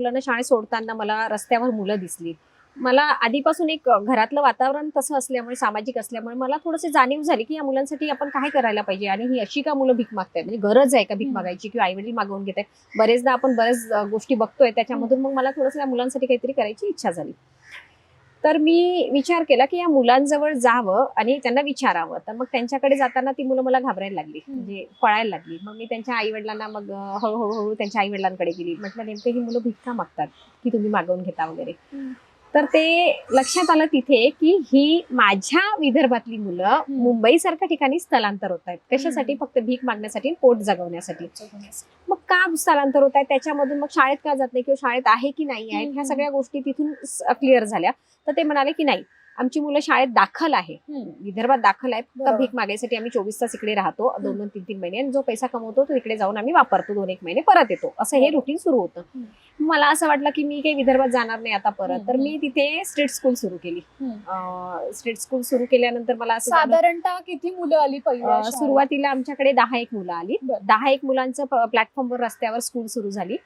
मुलांना शाळेत सोडताना मला रस्त्यावर मुलं दिसली. मला आधीपासून एक घरातलं वातावरण तसं असल्यामुळे, सामाजिक असल्यामुळे मला थोडंसं जाणीव झाली की या मुलांसाठी आपण काय करायला पाहिजे आणि ही अशी का मुलं भीक मागतायत, म्हणजे गरज आहे का भीक मागायची किंवा आई वडील मागवून घेत आहे. बरेचदा आपण बऱ्याच गोष्टी बघतोय, त्याच्यामधून मग मला थोडंसं या मुलांसाठी काहीतरी करायची इच्छा झाली. तर मी विचार केला की या मुलांजवळ जावं आणि त्यांना विचारावं. तर मग त्यांच्याकडे जाताना ती मुलं मला घाबरायला लागली, म्हणजे पळायला लागली. मग मी त्यांच्या आई वडिलांना मग हळूहळू त्यांच्या आई वडिलांकडे गेली. म्हटलं नेमकं ही मुलं भीक का मागतात की तुम्ही मागवून घेता वगैरे. तर ते लक्षात आलं तिथे की ही माझ्या विदर्भातली मुलं मुंबईसारख्या ठिकाणी स्थलांतर होत आहेत. कशासाठी? फक्त भीक मागण्यासाठी, पोट जगवण्यासाठी. मग का स्थलांतर होत आहेत, त्याच्यामधून मग शाळेत का जात नाही किंवा शाळेत आहे की नाही आहे, ह्या सगळ्या गोष्टी तिथून क्लिअर झाल्या. तर ते म्हणाले की नाही, आमची मुलं शाळेत दाखल आहे, विदर्भात दाखल आहेत, फक्त भीक मागायसाठी आम्ही 24 तास इकडे राहतो, 2-2, 3-3 महिने, आणि जो पैसा कमवतो तो इकडे जाऊन आम्ही वापरतो, 2-1 महिने परत येतो, असं हे रुटीन सुरू होतं. मला असं वाटलं की मी काही विदर्भात जाणार नाही आता परत. तर मी तिथे स्ट्रीट स्कूल सुरू केली. स्ट्रीट स्कूल सुरू केल्यानंतर मला असं साधारणतः किती मुलं आली पहिल्या सुरुवातीला आमच्याकडे 10-1 मुलं आली. 10-1 मुलांचं प्लॅटफॉर्मवर, रस्त्यावर स्कूल सुरू झाली.